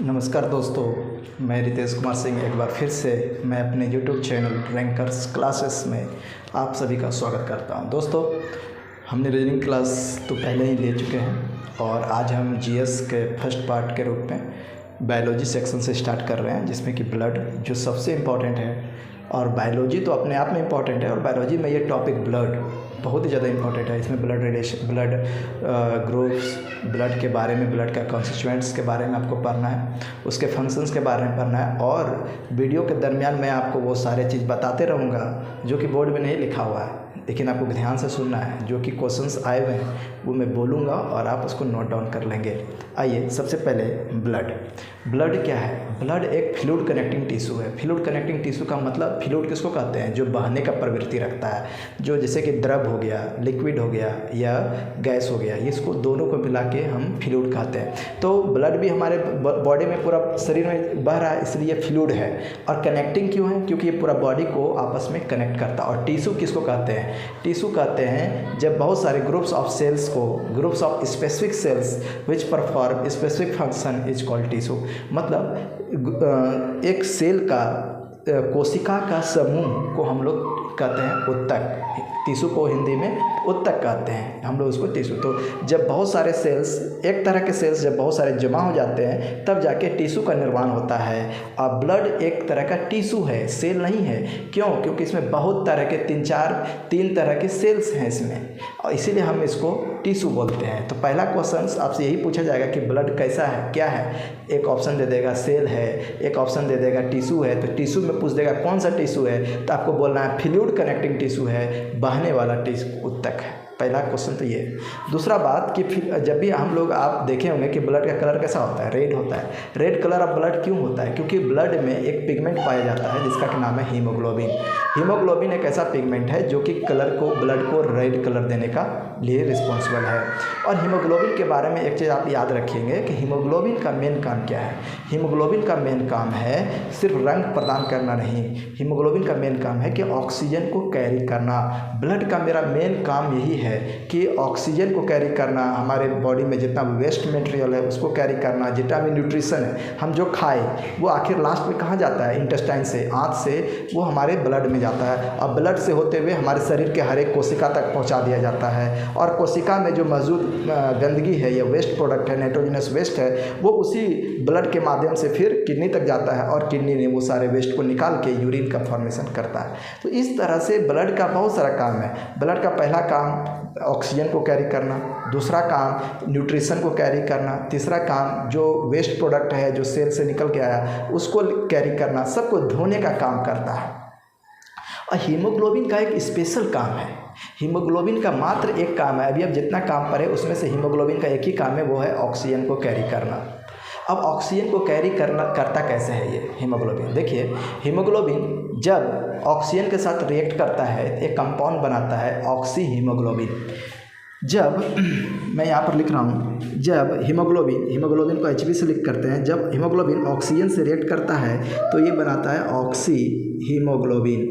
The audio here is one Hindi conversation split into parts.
नमस्कार दोस्तों, मैं रितेश कुमार सिंह एक बार फिर से मैं अपने YouTube चैनल रैंकर्स क्लासेस में आप सभी का स्वागत करता हूं। दोस्तों, हमने रीजनिंग क्लास तो पहले ही ले चुके हैं और आज हम जीएस के फर्स्ट पार्ट के रूप में बायोलॉजी सेक्शन से स्टार्ट कर रहे हैं, जिसमें कि ब्लड जो सबसे इम्पॉर्टेंट है। और बायोलॉजी तो अपने आप में इम्पॉर्टेंट है और बायोलॉजी में ये टॉपिक ब्लड बहुत ही ज़्यादा इम्पॉर्टेंट है। इसमें blood relation, blood groups, blood के बारे में, ब्लड का कॉन्स्टिट्यूएंट्स के बारे में आपको पढ़ना है, उसके फंक्शंस के बारे में पढ़ना है। और वीडियो के दरमियान मैं आपको वो सारे चीज़ बताते रहूँगा जो कि बोर्ड में नहीं लिखा हुआ है, लेकिन आपको ध्यान से सुनना है। जो कि क्वेश्चंस आए हुए हैं वो मैं बोलूँगा और आप उसको नोट डाउन कर लेंगे। आइए, सबसे पहले ब्लड क्या है? ब्लड एक फ्लूइड कनेक्टिंग टिश्यू है। फ्लूइड कनेक्टिंग टिश्यू का मतलब, फ्लूइड किसको कहते हैं? जो बहने का प्रवृत्ति रखता है, जो जैसे कि द्रव हो गया, लिक्विड हो गया या गैस हो गया, इसको दोनों को मिला के हम फ्लूइड कहते हैं। तो ब्लड भी हमारे बॉडी में, पूरा शरीर में बह रहा है, इसलिए फ्लूइड है। और कनेक्टिंग क्यों है? क्योंकि ये पूरा बॉडी को आपस में कनेक्ट करता है। और टिश्यू किसको कहते हैं? टिश्यू कहते हैं जब बहुत सारे ग्रुप्स ऑफ सेल्स को, groups of specific cells which perform specific function is called tissue. मतलब एक सेल का, कोशिका का समूह को हम लोग कहते हैं उत्तक। टिश्यू को हिंदी में उत्तक कहते हैं, हम लोग उसको टिश्यू। तो जब बहुत सारे सेल्स, एक तरह के सेल्स जब बहुत सारे जमा हो जाते हैं, तब जाके टिश्यू का निर्माण होता है। और ब्लड एक तरह का टिश्यू है, सेल नहीं है। क्यों? क्योंकि इसमें बहुत तरह के तीन तरह के सेल्स हैं इसमें, और इसीलिए हम इसको टिश्यू बोलते हैं। तो पहला क्वेश्चन आपसे यही पूछा जाएगा कि ब्लड कैसा है, क्या है। एक ऑप्शन दे देगा सेल है, एक ऑप्शन दे देगा टिश्यू है। तो टिश्यू में पूछ देगा कौन सा टिश्यू है, तो आपको बोलना है फ्लूइड कनेक्टिंग टिश्यू है, बहने वाला टिश्यू उत्तक है। पहला क्वेश्चन तो ये। दूसरा बात कि जब भी हम लोग, आप देखे होंगे कि ब्लड का कलर कैसा होता है? रेड होता है। रेड कलर ऑफ ब्लड क्यों होता है? क्योंकि ब्लड में एक पिगमेंट पाया जाता है जिसका नाम है हीमोग्लोबिन। हीमोग्लोबिन एक ऐसा पिगमेंट है जो कि कलर को, ब्लड को रेड कलर देने का लिए रिस्पॉन्सिबल है। और हीमोग्लोबिन के बारे में एक चीज़ आप याद रखेंगे कि हीमोग्लोबिन का मेन काम क्या है। हीमोग्लोबिन का मेन काम है सिर्फ रंग प्रदान करना नहीं, हीमोग्लोबिन का मेन काम है कि ऑक्सीजन को कैरी करना। ब्लड का मेरा मेन काम यही है कि ऑक्सीजन को कैरी करना, हमारे बॉडी में जितना वेस्ट मटेरियल है उसको कैरी करना, जितना भी न्यूट्रिशन है हम जो खाए वो आखिर लास्ट में कहाँ जाता है? इंटेस्टाइन से, आंत से वो हमारे ब्लड में जाता है। और ब्लड से होते हुए हमारे शरीर के हर एक कोशिका तक पहुँचा दिया जाता है। और कोशिका में जो मौजूद गंदगी है या वेस्ट प्रोडक्ट है, नाइट्रोजनस वेस्ट है, वो उसी ब्लड के माध्यम से फिर किडनी तक जाता है और किडनी ने वो सारे वेस्ट को निकाल के यूरिन का फॉर्मेशन करता है। तो इस तरह से ब्लड का बहुत सारा काम है। ब्लड का पहला काम ऑक्सीजन को कैरी करना, दूसरा काम न्यूट्रिशन को कैरी करना, तीसरा काम जो वेस्ट प्रोडक्ट है जो सेल से निकल के आया उसको कैरी करना, सबको धोने का काम करता है। और हीमोग्लोबिन का एक स्पेशल काम है। हीमोग्लोबिन का मात्र एक काम है, अभी अब जितना काम पढ़े उसमें से हीमोग्लोबिन का एक ही काम है, वो है ऑक्सीजन को कैरी करना। अब ऑक्सीजन को कैरी करता कैसे है ये हीमोग्लोबिन? देखिए, हीमोग्लोबिन जब ऑक्सीजन के साथ रिएक्ट करता है एक कंपाउंड बनाता है ऑक्सी हीमोग्लोबिन। जब मैं यहाँ पर लिख रहा हूँ, जब हीमोग्लोबिन को Hb से लिख करते हैं, जब हीमोग्लोबिन ऑक्सीजन से रिएक्ट करता है तो ये बनाता है ऑक्सी हीमोग्लोबिन।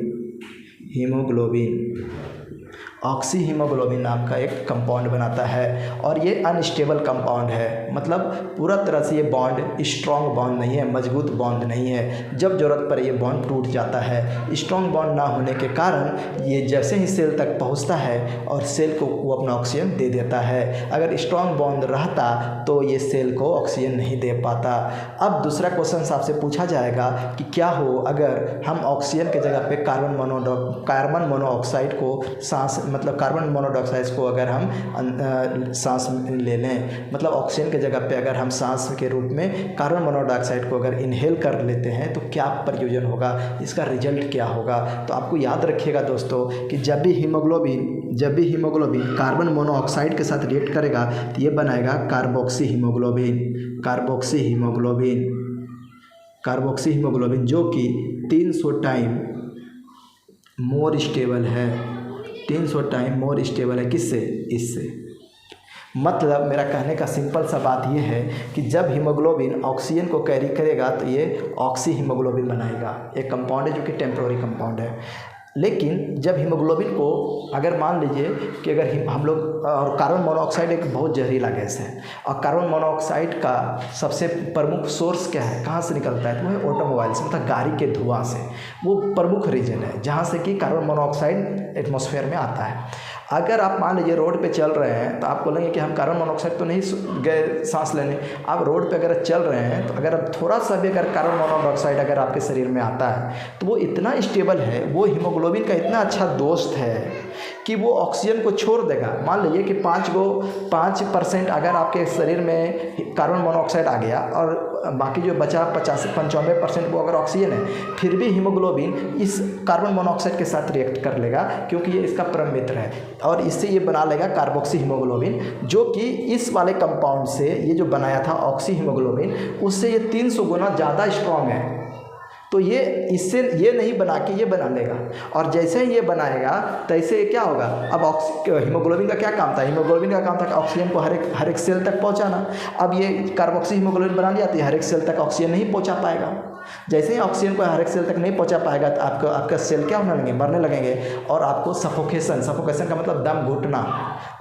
ऑक्सी हीमोग्लोबिन नाम का एक कंपाउंड बनाता है। और ये अनस्टेबल कंपाउंड है, मतलब पूरा तरह से ये बॉन्ड स्ट्रॉन्ग बॉन्ड नहीं है, मजबूत बॉन्ड नहीं है। जब ज़रूरत पड़े ये बॉन्ड टूट जाता है। स्ट्रॉन्ग बॉन्ड ना होने के कारण ये जैसे ही सेल तक पहुंचता है और सेल को वो अपना ऑक्सीजन दे देता है। अगर स्ट्रॉन्ग बॉन्ड रहता तो ये सेल को ऑक्सीजन नहीं दे पाता। अब दूसरा क्वेश्चन आपसे पूछा जाएगा कि क्या हो अगर हम ऑक्सीजन की जगह पे कार्बन मोनोऑक्साइड को कार्बन मोनोऑक्साइड को अगर हम सांस ले लें, मतलब ऑक्सीजन के जगह पे अगर हम सांस के रूप में कार्बन मोनोऑक्साइड को अगर इनहेल कर लेते हैं तो क्या प्रयोजन होगा, इसका रिजल्ट क्या होगा? तो आपको याद रखिएगा दोस्तों कि जब भी हीमोग्लोबिन कार्बन मोनोऑक्साइड के साथ रिएक्ट करेगा तो ये बनाएगा कार्बोक्सी हीमोग्लोबिन, जो कि 300 टाइम मोर स्टेबल है। 300 टाइम मोर स्टेबल है किससे? इससे। मतलब मेरा कहने का सिंपल सा बात ये है कि जब हीमोग्लोबिन ऑक्सीजन को कैरी करेगा तो ये ऑक्सी हीमोग्लोबिन बनाएगा। एक कंपाउंड है जो कि टेम्प्रोरी कंपाउंड है। लेकिन जब हीमोग्लोबिन को अगर मान लीजिए कि अगर हम लोग, और कार्बन मोनोऑक्साइड एक बहुत जहरीला गैस है, और कार्बन मोनोऑक्साइड का सबसे प्रमुख सोर्स क्या है, कहाँ से निकलता है, तो वो है ऑटोमोबाइल से, मतलब गाड़ी के धुआं से। वो प्रमुख रीजन है जहाँ से कि कार्बन मोनोऑक्साइड एटमॉस्फेयर में आता है। अगर आप मान लीजिए रोड पे चल रहे हैं तो आप बोलेंगे कि हम कार्बन मोनोऑक्साइड तो नहीं गए सांस लेने। आप रोड पे अगर चल रहे हैं तो अगर अब थोड़ा सा भी अगर कार्बन मोनोऑक्साइड अगर आपके शरीर में आता है तो वो इतना स्टेबल है, वो हीमोग्लोबिन का इतना अच्छा दोस्त है कि वो ऑक्सीजन को छोड़ देगा। मान लीजिए कि 5% अगर आपके शरीर में कार्बन मोनोऑक्साइड आ गया और बाकी जो बचा 95% वो अगर ऑक्सीजन है, फिर भी हीमोग्लोबिन इस कार्बन मोनोऑक्साइड के साथ रिएक्ट कर लेगा, क्योंकि ये इसका परम मित्र है, और इससे ये बना लेगा कार्बोक्सी हीमोग्लोबिन, जो कि इस वाले कंपाउंड से ये जो बनाया था ऑक्सी हीमोग्लोबिन, उससे ये 300 गुना ज़्यादा स्ट्रॉन्ग है। तो ये इससे ये नहीं बना के ये बना लेगा, और जैसे ही ये बनाएगा तैसे ये क्या होगा। अब हीमोग्लोबिन का क्या काम था, हीमोग्लोबिन का काम था कि ऑक्सीजन को हर एक सेल तक पहुंचाना। अब ये कार्बोक्सी हीमोग्लोबिन बना लिया तो हर एक सेल तक ऑक्सीजन नहीं पहुंचा पाएगा। जैसे ही ऑक्सीजन को हर एक सेल तक नहीं पहुंचा पाएगा तो आपका सेल क्या होने लगेंगे, मरने लगेंगे, और आपको सफोकेशन का मतलब दम घुटना,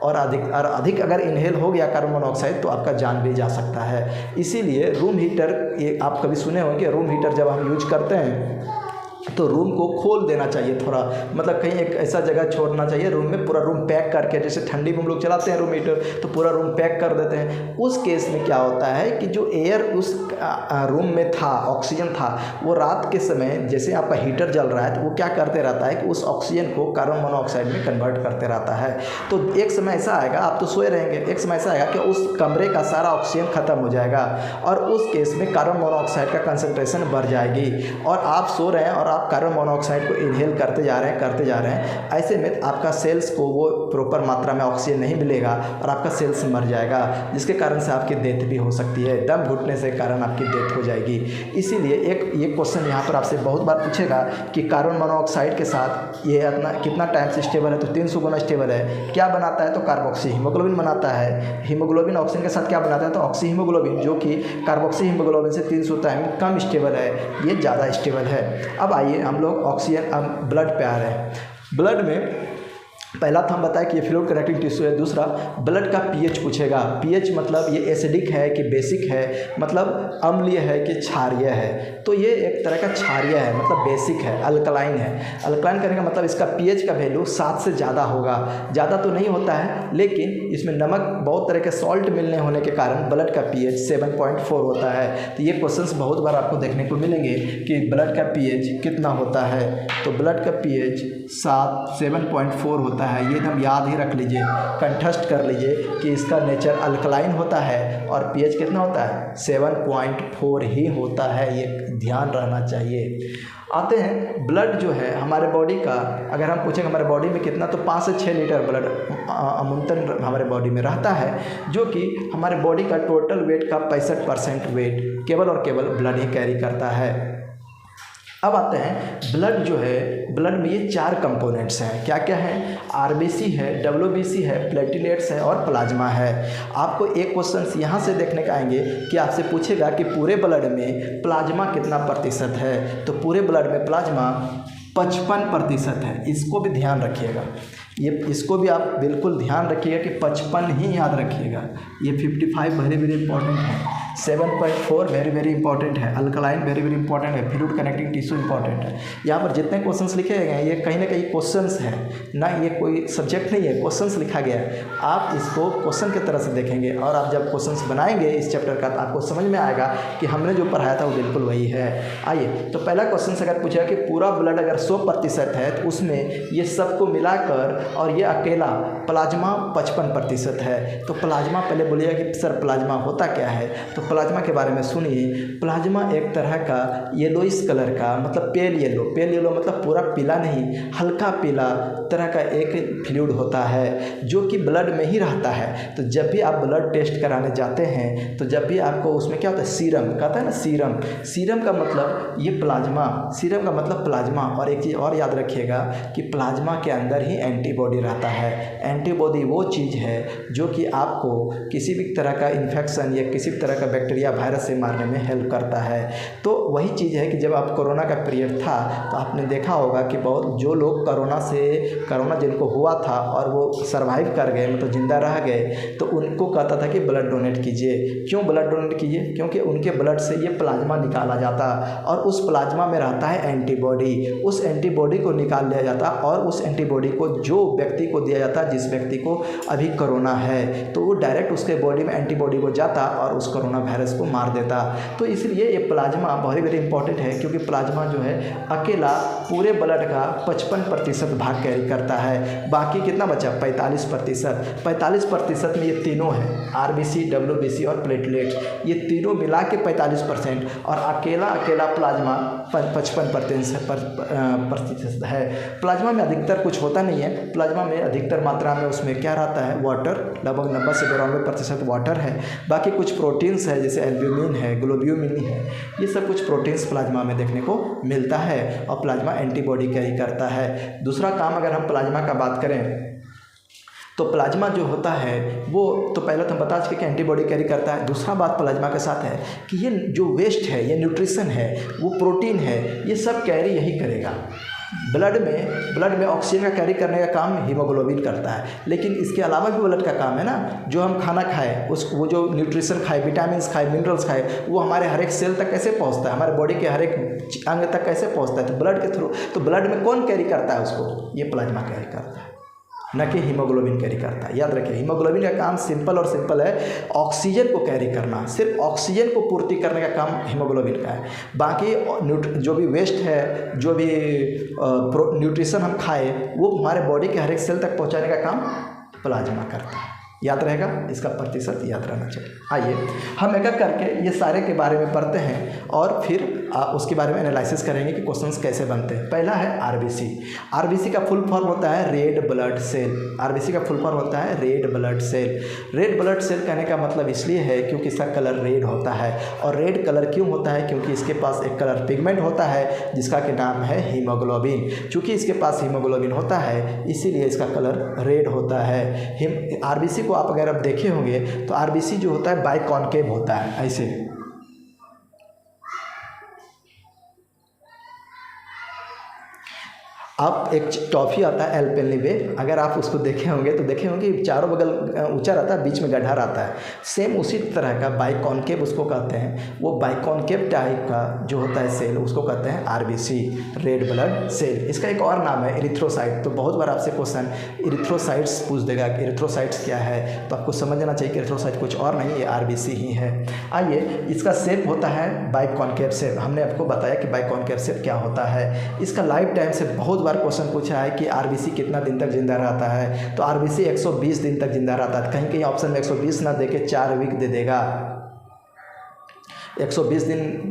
और अधिक अगर इनहेल हो गया कार्बन मोनोऑक्साइड तो आपका जान भी जा सकता है। इसीलिए रूम हीटर, ये आप कभी सुने होंगे, रूम हीटर जब हम यूज करते हैं तो रूम को खोल देना चाहिए थोड़ा, मतलब कहीं एक ऐसा जगह छोड़ना चाहिए रूम में, पूरा रूम पैक करके, जैसे ठंडी में हम लोग चलाते हैं रूम हीटर तो पूरा रूम पैक कर देते हैं। उस केस में क्या होता है कि जो एयर उस रूम में था, ऑक्सीजन था, वो रात के समय जैसे आपका हीटर जल रहा है तो वो क्या करते रहता है कि उस ऑक्सीजन को कार्बन मोनोऑक्साइड में कन्वर्ट करते रहता है। तो एक समय ऐसा आएगा, आप तो सोए रहेंगे, एक समय ऐसा आएगा कि उस कमरे का सारा ऑक्सीजन खत्म हो जाएगा, और उस केस में कार्बन मोनोऑक्साइड का कंसंट्रेशन बढ़ जाएगी, और आप सो रहे हैं और आप कार्बन मोनोऑक्साइड को इनहेल करते जा रहे हैं। ऐसे में आपका सेल्स को वो प्रॉपर मात्रा में ऑक्सीजन नहीं मिलेगा और आपका सेल्स मर जाएगा, जिसके कारण से आपकी डेथ भी हो सकती है, दम घुटने से कारण आपकी डेथ हो जाएगी। इसीलिए ये क्वेश्चन यहाँ पर आपसे बहुत बार पूछेगा कि कार्बन मोनोऑक्साइड के साथ ये अपना कितना टाइम से स्टेबल है, तो 300 गुना स्टेबल है। क्या बनाता है, तो कार्बोक्सी हीमोग्लोबिन बनाता है। हीमोग्लोबिन ऑक्सीजन के साथ क्या बनाता है, तो ऑक्सी हीमोग्लोबिन, जो कि कार्बोक्सी हीमोग्लोबिन से 300 टाइम कम स्टेबल है, ये ज़्यादा स्टेबल है। अब आइए हम लोग ऑक्सीजन, अब ब्लड पे आ रहे हैं। ब्लड में पहला तो हम बताएं कि ये फ्लूइड कनेक्टिंग टिश्यू है। दूसरा, ब्लड का पीएच पूछेगा। पीएच मतलब ये एसिडिक है कि बेसिक है, मतलब अम्लीय है कि क्षारीय है। तो ये एक तरह का क्षारीय है, मतलब बेसिक है, अल्कलाइन है। अल्कलाइन करने का मतलब इसका पीएच का वैल्यू 7 से ज़्यादा होगा। ज़्यादा तो नहीं होता है, लेकिन इसमें नमक, बहुत तरह के सॉल्ट मिलने होने के कारण ब्लड का पीएच 7.4 होता है। तो ये क्वेश्चंस बहुत बार आपको देखने को मिलेंगे कि ब्लड का पीएच कितना होता है। तो ब्लड का पीएच 7.4 होता है। ये एकदम याद ही रख लीजिए, कंठस्थ कर लीजिए कि इसका नेचर अल्कलाइन होता है और पीएच कितना होता है, 7.4 ही होता है। ये ध्यान रहना चाहिए। आते हैं ब्लड जो है हमारे बॉडी का, अगर हम पूछेंगे हमारे बॉडी में कितना, तो 5 से 6 लीटर ब्लड अमूमन हमारे बॉडी में रहता है, जो कि हमारे बॉडी का टोटल वेट का 65% वेट केवल और केवल ब्लड ही कैरी करता है। अब आते हैं ब्लड जो है, ब्लड में ये 4 कंपोनेंट्स हैं। क्या क्या है, आरबीसी है, डब्ल्यूबीसी है, प्लेटिलेट्स है और प्लाज्मा है। आपको एक क्वेश्चन यहाँ से देखने का आएंगे कि आपसे पूछेगा कि पूरे ब्लड में प्लाज्मा कितना प्रतिशत है। तो पूरे ब्लड में प्लाज्मा 55% है। इसको भी ध्यान रखिएगा, इसको भी आप बिल्कुल ध्यान रखिएगा कि 55 ही याद रखिएगा। ये 55 वेरी वेरी इंपॉर्टेंट है, 7.4 वेरी वेरी इंपॉर्टेंट है, अल्कलाइन वेरी वेरी इंपॉर्टेंट है, फ्लूइड कनेक्टिंग टिश्यू इंपॉर्टेंट है। यहाँ पर जितने क्वेश्चंस लिखे गए हैं ये कहीं ना कहीं क्वेश्चंस हैं ना, ये कोई सब्जेक्ट नहीं है, क्वेश्चंस लिखा गया है। आप इसको क्वेश्चन की तरह से देखेंगे और आप जब क्वेश्चंस बनाएंगे इस चैप्टर का तो आपको समझ में आएगा कि हमने जो पढ़ाया था वो बिल्कुल वही है। आइए, तो पहला क्वेश्चन अगर पूछा कि पूरा ब्लड अगर 100% है तो उसमें ये सबको मिलाकर और ये अकेला प्लाज्मा 55% है। तो प्लाज्मा, पहले बोलिएगा कि सर प्लाज्मा होता क्या है। तो प्लाज्मा के बारे में सुनिए। प्लाज्मा एक तरह का येलोइश कलर का, मतलब पेल येलो मतलब पूरा पीला नहीं, हल्का पीला तरह का एक फ्लूइड होता है जो कि ब्लड में ही रहता है। तो जब भी आप ब्लड टेस्ट कराने जाते हैं तो जब भी आपको उसमें क्या होता है, सीरम कहता है ना, सीरम का मतलब ये प्लाज्मा, सीरम का मतलब प्लाज्मा। और एक चीज़ और याद रखिएगा कि प्लाज्मा के अंदर ही एंटीबॉडी रहता है। एंटीबॉडी वो चीज़ है जो कि आपको किसी भी तरह का इन्फेक्शन या किसी भी तरह का बैक्टीरिया वायरस से मारने में हेल्प करता है। तो वही चीज़ है कि जब आप कोरोना का पीरियड था तो आपने देखा होगा कि बहुत जो लोग कोरोना जिनको हुआ था और वो सर्वाइव कर गए, मतलब ज़िंदा रह गए, तो उनको कहता था कि ब्लड डोनेट कीजिए। क्यों ब्लड डोनेट कीजिए? क्योंकि उनके ब्लड से ये प्लाज्मा निकाला जाता और उस प्लाज्मा में रहता है एंटीबॉडी। उस एंटीबॉडी को निकाल लिया जाता और उस एंटीबॉडी को जो व्यक्ति को दिया जाता, जिस व्यक्ति को अभी कोरोना है, तो वो डायरेक्ट उसके बॉडी में एंटीबॉडी को जाता और उस कोरोना वायरस को मार देता। तो इसलिए ये प्लाज्मा बहुत वेरी इंपॉर्टेंट है, क्योंकि प्लाज्मा जो है अकेला पूरे ब्लड का 55% भाग कैरी करता है। बाकी कितना बचा? 45%। 45% में ये तीनों है, आरबीसी, डब्ल्यूबीसी और प्लेटलेट्स, ये तीनों मिला के 45%, और अकेला प्लाज्मा 55% है। प्लाज्मा में अधिकतर कुछ होता नहीं है, प्लाज्मा में अधिकतर मात्रा में उसमें क्या रहता है? वाटर, लगभग 90 से 92% वाटर है। बाकी कुछ प्रोटीन्स है, जैसे एल्ब्यूमिन है, ग्लोब्यूमिन है, ये सब कुछ प्रोटीन्स प्लाज्मा में देखने को मिलता है और प्लाज्मा एंटीबॉडी कैरी करता है। दूसरा काम अगर हम प्लाज्मा का बात करें तो प्लाज्मा जो होता है वो तो पहले तो हम बता चुके कि एंटीबॉडी कैरी करता है। दूसरा बात प्लाज्मा के साथ है कि ये जो वेस्ट है, ये न्यूट्रिशन है, वो प्रोटीन है, ये सब कैरी यही करेगा। ब्लड में ऑक्सीजन का कैरी करने का काम हीमोग्लोबिन करता है, लेकिन इसके अलावा भी ब्लड का काम है ना। जो हम खाना खाए, वो जो न्यूट्रिशन खाए, विटामिन खाए, मिनरल्स खाए, वो हमारे हर एक सेल तक कैसे पहुंचता है, हमारे बॉडी के हर एक अंग तक कैसे पहुंचता है? तो ब्लड के थ्रू। तो ब्लड में कौन कैरी करता है उसको? ये प्लाज्मा कैरी करता है, न कि हीमोग्लोबिन कैरी करता है। याद रखिए, हीमोग्लोबिन का काम सिंपल है, ऑक्सीजन को कैरी करना, सिर्फ ऑक्सीजन को पूर्ति करने का काम हीमोग्लोबिन का है। बाकी जो भी वेस्ट है, जो भी न्यूट्रिशन हम खाए, वो हमारे बॉडी के हर एक सेल तक पहुंचाने का काम प्लाज्मा करता है। याद रहेगा, इसका प्रतिशत याद रहना चाहिए। आइए हम एक एक करके ये सारे के बारे में पढ़ते हैं और फिर उसके बारे में एनालिसिस करेंगे कि क्वेश्चंस कैसे बनते हैं। पहला है आरबीसी। आरबीसी का फुल फॉर्म होता है रेड ब्लड सेल। आरबीसी का फुल फॉर्म होता है red blood cell. Red blood cell कहने का मतलब इसलिए है क्योंकि इसका कलर रेड होता है। और रेड कलर क्यों होता है? क्योंकि इसके पास एक कलर पिगमेंट होता है जिसका के नाम है हीमोग्लोबिन। चूँकि इसके पास हीमोग्लोबिन होता है इसीलिए इसका कलर रेड होता है। आरबीसी को आप अगर आप देखे होंगे तो आरबीसी जो होता है बाइकॉन्केव होता है, ऐसे। अब एक टॉफ़ी आता है एल्पेनलीबे, अगर आप उसको देखे होंगे तो देखे होंगे चारों बगल ऊंचा रहता है, बीच में गड्ढा रहता है। सेम उसी तरह का बाइकॉन्केव उसको कहते हैं। वो बाइकॉन्केव टाइप का जो होता है सेल, उसको कहते हैं आरबीसी, रेड ब्लड सेल। इसका एक और नाम है इरिथ्रोसाइट। तो बहुत बार आपसे क्वेश्चन इरिथ्रोसाइट्स पूछ देगा कि इरिथ्रोसाइट्स क्या है, तो आपको समझना चाहिए कि इरिथ्रोसाइट कुछ और नहीं, ये आरबीसी ही है। आइए, इसका शेप होता है बाइकॉन्केव शेप। हमने आपको बताया कि बाइकॉन्केव शेप क्या होता है। इसका लाइफ टाइम से बहुत क्वेश्चन पूछा है कि आरबीसी कितना दिन तक जिंदा रहता है, तो आरबीसी 120 दिन तक जिंदा रहता है। कहीं ऑप्शन में 120 ना देके 4 वीक दे देगा। 120 दिन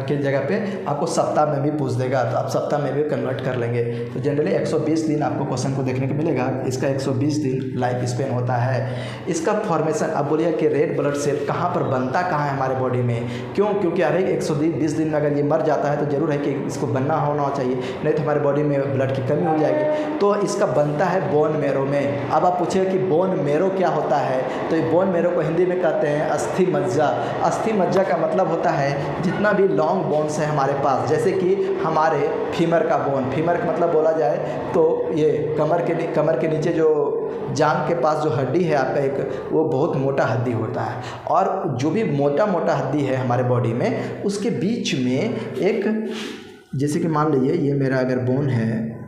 के जगह पे आपको सप्ताह में भी पूछ देगा, तो आप सप्ताह में भी कन्वर्ट कर लेंगे। तो जनरली 120 दिन आपको क्वेश्चन को देखने को मिलेगा। इसका 120 दिन लाइफ स्पेन होता है। इसका फॉर्मेशन, अब बोलिए कि रेड ब्लड सेल कहाँ पर बनता कहाँ है हमारे बॉडी में? क्यों? क्योंकि हर एक 120 दिन में अगर ये मर जाता है तो ज़रूर है कि इसको बनना होना चाहिए, नहीं तो हमारे बॉडी में ब्लड की कमी हो जाएगी। तो इसका बनता है बोन मेरो में। अब आप पूछिए कि बोन मेरो क्या होता है, तो ये बोन मेरो को हिंदी में कहते हैं अस्थि मज्जा। अस्थि मज्जा का मतलब होता है जितना भी लॉन्ग बोन्स है हमारे पास, जैसे कि हमारे फीमर का बोन, फीमर का मतलब बोला जाए तो ये कमर के नीचे जो जांघ के पास जो हड्डी है आपका एक, वो बहुत मोटा हड्डी होता है। और जो भी मोटा हड्डी है हमारे बॉडी में, उसके बीच में एक, जैसे कि मान लीजिए ये मेरा अगर बोन है,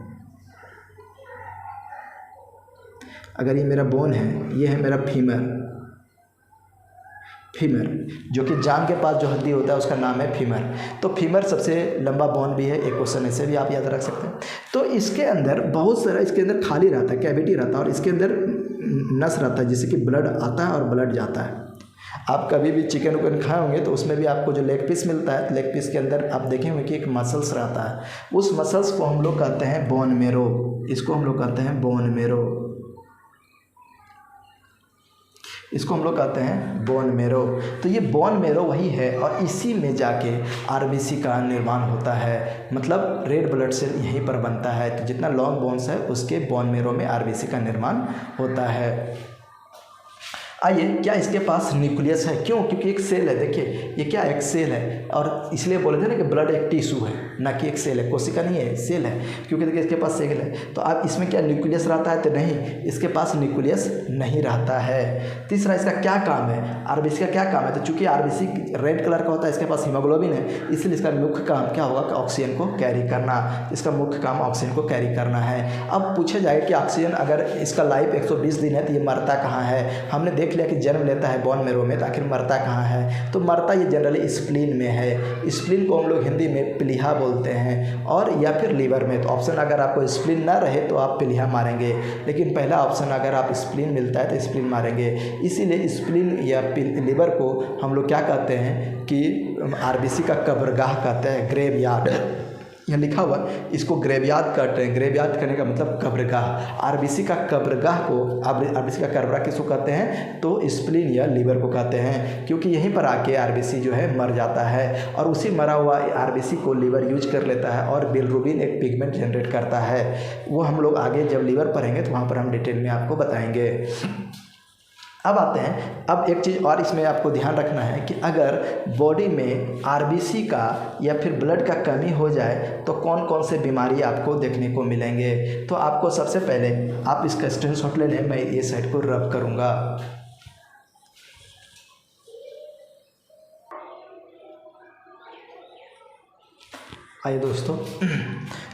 अगर ये मेरा बोन है, ये है मेरा फीमर, जो कि जांघ के पास जो हड्डी होता है उसका नाम है फीमर। तो फीमर सबसे लंबा बोन भी है। एक क्वेश्चन ऐसे भी आप याद रख सकते हैं। तो इसके अंदर बहुत सारा, इसके अंदर खाली रहता है, कैविटी रहता है, और इसके अंदर नस रहता है जिससे कि ब्लड आता है और ब्लड जाता है। आप कभी भी चिकन उकन खाए होंगे तो उसमें भी आपको जो लेग पीस मिलता है, लेग पीस के अंदर आप देखे होंगे कि एक मसल्स रहता है। उस मसल्स को हम लोग कहते हैं बोन मेरो। इसको हम लोग कहते हैं बोन मेरो। इसको हम लोग कहते हैं बोन मेरो। तो ये बोन मेरो वही है और इसी में जाके आरबीसी का निर्माण होता है। मतलब रेड ब्लड सेल यहीं पर बनता है। तो जितना लॉन्ग बोन्स है उसके बोन मेरो में आरबीसी का निर्माण होता है। आइए, क्या इसके पास न्यूक्लियस है? क्यों? क्योंकि एक सेल है। देखिए ये क्या है, एक सेल है, और इसलिए बोले थे ना कि ब्लड एक टिश्यू है, ना कि एक सेल है। कोशिका नहीं है, सेल है, क्योंकि देखिए इसके पास सेल है। तो अब इसमें क्या न्यूक्लियस रहता है? तो नहीं, इसके पास न्यूक्लियस नहीं रहता है। तीसरा, इसका क्या काम है? आरबीसी का क्या काम है? तो चूंकि आरबीसी रेड कलर का होता है, इसके पास हीमोग्लोबिन है, इसलिए इसका मुख्य काम क्या होगा कि ऑक्सीजन को कैरी करना। इसका मुख्य काम ऑक्सीजन को कैरी करना है। अब पूछा जाए कि ऑक्सीजन अगर इसका लाइफ 120 दिन है तो ये मरता कहाँ है? हमने देख लिया कि जन्म लेता है बोन मैरो में, तो आखिर मरता कहाँ है? तो मरता ये जनरली स्प्लीन में है। स्प्लीन को हम लोग हिंदी में प्लीहा बोलते हैं, और या फिर लीवर में। तो ऑप्शन अगर आपको स्प्लीन ना रहे तो आप प्लीहा मारेंगे, लेकिन पहला ऑप्शन अगर आप स्प्लीन मिलता है तो स्प्लीन मारेंगे। इसीलिए स्प्लीन या लीवर को हम लोग क्या कहते हैं कि आरबीसी का कब्रगाह कहते हैं, ग्रेवयार्ड। यहाँ लिखा हुआ, इसको ग्रेवयार्ड कहते हैं। ग्रेवयार्ड करने का मतलब कब्रगाह। आरबीसी का कब्रगाह को, आरबीसी का कब्रगाह किसको कहते हैं? तो स्प्लीन या लीवर को कहते हैं, क्योंकि यहीं पर आके आरबीसी जो है मर जाता है, और उसी मरा हुआ आरबीसी को लीवर यूज कर लेता है, और बिलिरुबिन एक पिगमेंट जनरेट करता है। वो हम लोग आगे जब लीवर पढ़ेंगे तो वहाँ पर हम डिटेल में आपको बताएंगे। अब आते हैं, अब एक चीज़ और इसमें आपको ध्यान रखना है कि अगर बॉडी में आरबीसी का या फिर ब्लड का कमी हो जाए तो कौन कौन से बीमारी आपको देखने को मिलेंगे। तो आपको सबसे पहले आप इसका स्क्रीनशॉट ले लें, मैं ये साइड को रब करूँगा। आइए दोस्तों,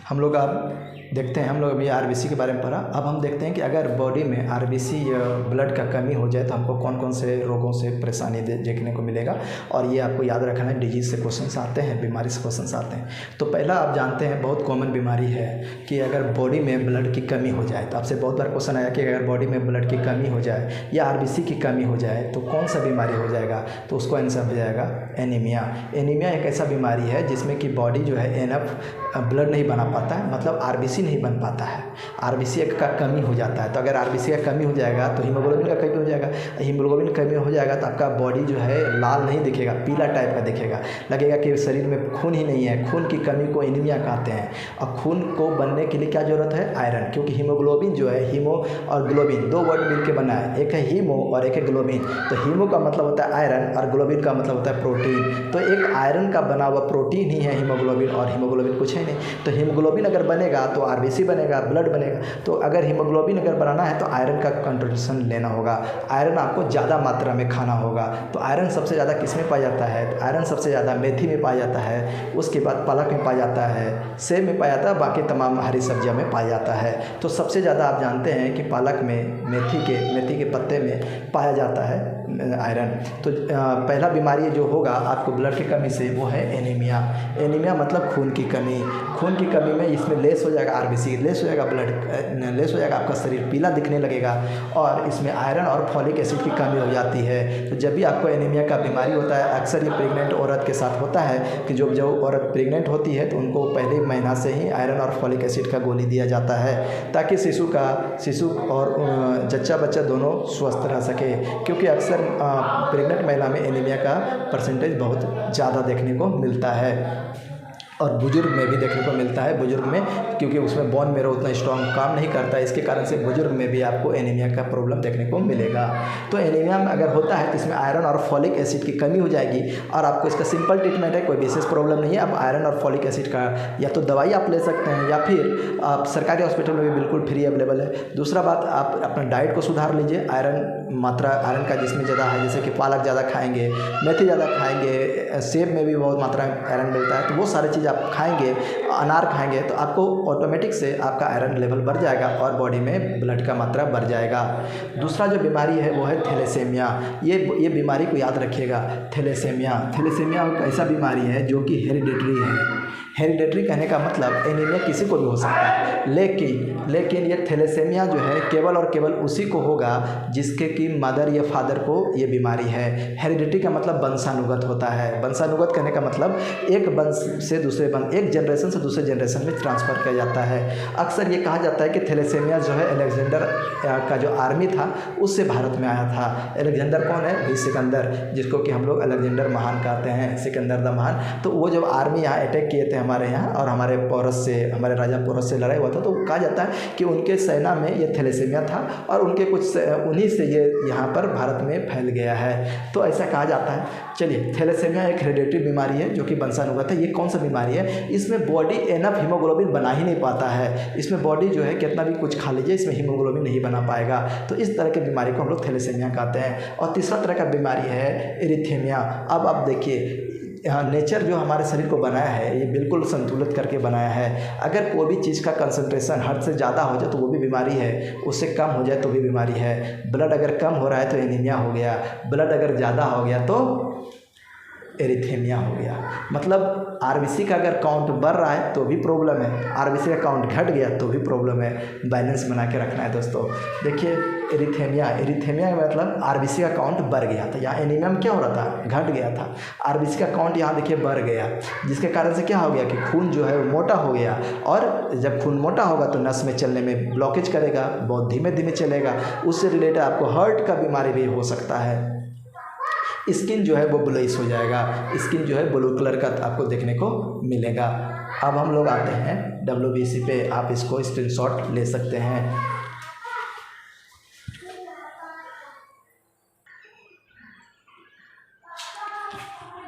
हम लोग अब देखते हैं, हम लोग अभी आरबीसी के बारे में पढ़ा। अब हम देखते हैं कि अगर बॉडी में आरबीसी या ब्लड का कमी हो जाए तो हमको कौन कौन से रोगों से परेशानी देखने को मिलेगा। और ये आपको याद रखना है, डिजीज़ से क्वेश्चंस आते हैं, बीमारी से क्वेश्चंस आते हैं। तो पहला आप जानते हैं, बहुत कॉमन बीमारी है कि अगर बॉडी में ब्लड की कमी हो जाए, तो आपसे बहुत बार क्वेश्चन आया कि अगर बॉडी में ब्लड की कमी हो जाए या आरबीसी की कमी हो जाए तो कौन सा बीमारी हो जाएगा। तो उसको आंसर हो जाएगा एनीमिया। एनीमिया एक ऐसा बीमारी है जिसमें कि बॉडी जो है एनफ ब्लड नहीं बना पाता है, मतलब आरबीसी नहीं बन पाता है, आरबीसी का कमी हो जाता है। तो अगर आरबीसी का कमी हो जाएगा तो हीमोग्लोबिन का कमी हो जाएगा। हीमोग्लोबिन कमी हो जाएगा तो आपका बॉडी जो है लाल नहीं दिखेगा, पीला टाइप का दिखेगा, लगेगा कि शरीर में खून ही नहीं है। खून की कमी को एनीमिया कहते हैं। और खून को बनने के लिए क्या जरूरत है? आयरन, क्योंकि हीमोग्लोबिन जो है, हीमो और ग्लोबिन दो वर्ड मिलकर बना है, एक है हीमो और एक है ग्लोबिन। तो हीमो का मतलब होता है आयरन और ग्लोबिन का मतलब होता है प्रोटीन। तो एक आयरन का बना हुआ प्रोटीन ही है हीमोग्लोबिन, और हीमोग्लोबिन कुछ है नहीं। तो हीमोग्लोबिन अगर बनेगा तो आरबीसी बनेगा, ब्लड बनेगा। तो अगर हीमोग्लोबिन अगर बनाना है तो आयरन का कंट्रीब्यूशन लेना होगा, आयरन आपको ज़्यादा मात्रा में खाना होगा। तो आयरन सबसे ज़्यादा किस में पाया जाता है? तो आयरन सबसे ज़्यादा मेथी में पाया जाता है, उसके बाद पालक में पाया जाता है, सेब में पाया जाता है, बाकी तमाम हरी सब्जियों में पाया जाता है। तो सबसे ज़्यादा आप जानते हैं कि पालक में, मेथी के पत्ते में पाया जाता है आयरन। तो पहला बीमारी जो होगा आपको ब्लड की कमी से, वो है एनीमिया। एनीमिया मतलब खून की कमी। खून की कमी में इसमें लेस हो जाएगा आरबीसी, लेस हो जाएगा ब्लड, लेस हो जाएगा, आपका शरीर पीला दिखने लगेगा, और इसमें आयरन और फॉलिक एसिड की कमी हो जाती है। तो जब भी आपको एनीमिया का बीमारी होता है, अक्सर ये प्रेग्नेंट औरत के साथ होता है कि जो औरत प्रेग्नेंट होती है तो उनको पहले महीना से ही आयरन और फॉलिक एसिड का गोली दिया जाता है, ताकि शिशु और जच्चा बच्चा दोनों स्वस्थ रह सके। क्योंकि अक्सर प्रेग्नेंट महिला में एनीमिया का परसेंटेज बहुत ज़्यादा देखने को मिलता है, और बुजुर्ग में भी देखने को मिलता है। बुजुर्ग में क्योंकि उसमें बोन मैरो उतना स्ट्रॉन्ग काम नहीं करता है, इसके कारण से बुजुर्ग में भी आपको एनीमिया का प्रॉब्लम देखने को मिलेगा। तो एनीमिया में अगर होता है तो इसमें आयरन और फॉलिक एसिड की कमी हो जाएगी, और आपको इसका सिंपल ट्रीटमेंट है, कोई विशेष प्रॉब्लम नहीं है। आप आयरन और फॉलिक एसिड का या तो दवाई आप ले सकते हैं, या फिर आप सरकारी हॉस्पिटल में भी बिल्कुल फ्री अवेलेबल है। दूसरा बात, आप अपना डाइट को सुधार लीजिए। मात्रा आयरन का जिसमें ज़्यादा है, जैसे कि पालक ज़्यादा खाएंगे, मेथी ज़्यादा खाएंगे, सेब में भी बहुत मात्रा में आयरन मिलता है, तो वो सारी चीज़ आप खाएंगे, अनार खाएंगे, तो आपको ऑटोमेटिक से आपका आयरन लेवल बढ़ जाएगा और बॉडी में ब्लड का मात्रा बढ़ जाएगा। दूसरा जो बीमारी है वो है थैलेसेमिया। ये बीमारी को याद रखिएगा, थैलेसेमिया एक ऐसा बीमारी है जो कि हेरिडेटरी है। हेरिडेटरी कहने का मतलब एनीमिया किसी को भी हो सकता है, लेकिन ये थैलेसेमिया जो है केवल और केवल उसी को होगा जिसके कि मदर या फादर को ये बीमारी है। हेरिडिटी का मतलब वंशानुगत होता है। वंशानुगत कहने का मतलब एक वंश से दूसरे वंश, एक जनरेशन से दूसरे जनरेशन में ट्रांसफ़र किया जाता है। अक्सर ये कहा जाता है कि थैलेसीमिया जो है अलेक्जेंडर का जो आर्मी था उससे भारत में आया था। अलेक्जेंडर कौन है? भाई सिकंदर, जिसको कि हम लोग अलेक्जेंडर महान कहते हैं, सिकंदर द महान। तो वो जब आर्मी यहाँ अटैक किए थे हमारे यहाँ और हमारे पोरस से, हमारे राजा पोरस से लड़ाई हुआ था, तो कहा जाता है कि उनके सेना में ये थैलेसीमिया था और उनके कुछ उन्हीं से ये यहाँ पर भारत में फैल गया है, तो ऐसा कहा जाता है। चलिए, थैलेसीमिया एक हेरेडिटरी बीमारी है जो कि वंशानुगत है। ये कौन सा बीमारी है? इसमें बॉडी एनफ हीमोग्लोबिन बना ही नहीं पाता है। इसमें बॉडी जो है कितना भी कुछ खा लीजिए, इसमें हीमोग्लोबिन नहीं बना पाएगा। तो इस तरह की बीमारी को हम लोग थैलेसीमिया कहते हैं। और तीसरा तरह का बीमारी है एरिथेमिया। अब आप देखिए, यहाँ नेचर जो हमारे शरीर को बनाया है ये बिल्कुल संतुलित करके बनाया है। अगर कोई भी चीज़ का कंसंट्रेशन हद से ज़्यादा हो जाए तो वो भी बीमारी है, उससे कम हो जाए तो भी बीमारी है। ब्लड अगर कम हो रहा है तो एनीमिया हो गया, ब्लड अगर ज़्यादा हो गया तो एरिथेमिया हो गया। मतलब आरबीसी का अगर काउंट बढ़ रहा है तो भी प्रॉब्लम है, आरबीसी का काउंट घट गया तो भी प्रॉब्लम है। बैलेंस बना के रखना है दोस्तों। देखिए, एरिथेमिया का मतलब आरबीसी का काउंट बढ़ गया था। यहाँ एनीमिया में क्या हो रहा था? घट गया था। आरबीसी का काउंट यहाँ देखिए बढ़ गया, जिसके कारण से क्या हो गया कि खून जो है वो मोटा हो गया, और जब खून मोटा होगा तो नस में चलने में ब्लॉकेज करेगा, बहुत धीमे धीमे चलेगा। उससे रिलेटेड आपको हार्ट का बीमारी भी हो सकता है। स्किन जो है वो ब्लूइश हो जाएगा, स्किन जो है ब्लू कलर का आपको देखने को मिलेगा। अब हम लोग आते हैं WBC पे, आप इसको स्क्रीनशॉट ले सकते हैं।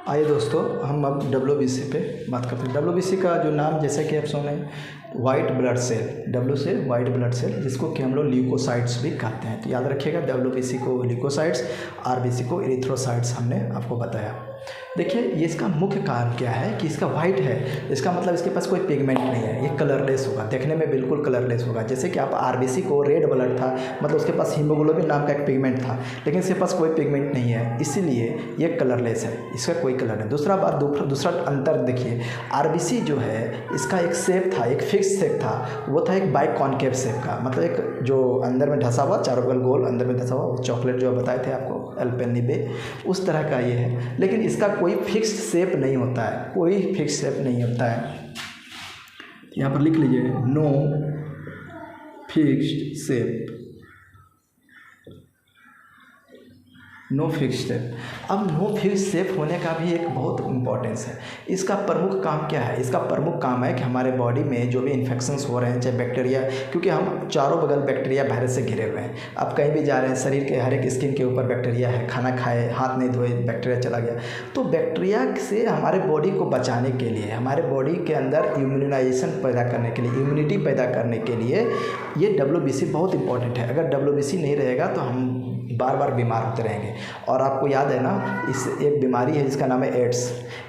आइए दोस्तों, हम अब WBC पे बात करते हैं। WBC का जो नाम जैसे कि आप सुने, वाइट ब्लड सेल, W से वाइट ब्लड सेल, जिसको कि हम लोग ल्यूकोसाइट्स भी कहते हैं। तो याद रखिएगा, WBC को ल्यूकोसाइट्स, RBC को एरिथ्रोसाइट्स हमने आपको बताया। देखिए, ये इसका मुख्य कारण क्या है कि इसका वाइट है, इसका मतलब इसके पास कोई पिगमेंट नहीं है, ये कलरलेस होगा, देखने में बिल्कुल कलरलेस होगा। जैसे कि आप RBC को रेड ब्लड था, मतलब उसके पास हीमोग्लोबिन नाम का एक पिगमेंट था, लेकिन इसके पास कोई पिगमेंट नहीं है, इसीलिए ये कलरलेस है, इसका कोई कलर नहीं। दूसरा दूसरा अंतर देखिए, RBC जो है इसका एक शेप था, एक फिक्स शेप था, वो था एक बाइकॉन्केव शेप का, मतलब एक जो अंदर में धंसा हुआ, चारों बगल गोल अंदर में धंसा हुआ, चॉकलेट जो बताए थे आपको अल्पेनिबे, उस तरह का ये है। लेकिन इसका कोई फिक्स्ड शेप नहीं होता है, कोई फिक्स शेप नहीं होता है। यहाँ पर लिख लीजिए, no fixed shape, no fix shape. अब नो फिक्स शेप होने का भी एक बहुत इंपॉर्टेंस है। इसका प्रमुख काम क्या है? इसका प्रमुख काम है कि हमारे बॉडी में जो भी इन्फेक्शंस हो रहे हैं, चाहे बैक्टीरिया, क्योंकि हम चारों बगल बैक्टीरिया वायरस से घिरे हुए हैं। आप कहीं भी जा रहे हैं, शरीर के हर एक स्किन के ऊपर बैक्टीरिया है, खाना खाए, हाथ नहीं धोए, बैक्टीरिया चला गया। तो बैक्टीरिया से हमारे बॉडी को बचाने के लिए, हमारे बॉडी के अंदर इम्यूनाइजेशन पैदा करने के लिए, इम्यूनिटी पैदा करने के लिए ये WBC बहुत इंपॉर्टेंट है। अगर WBC नहीं रहेगा तो हम बार बार बीमार होते रहेंगे। और आपको याद है ना, इस एक बीमारी है जिसका नाम है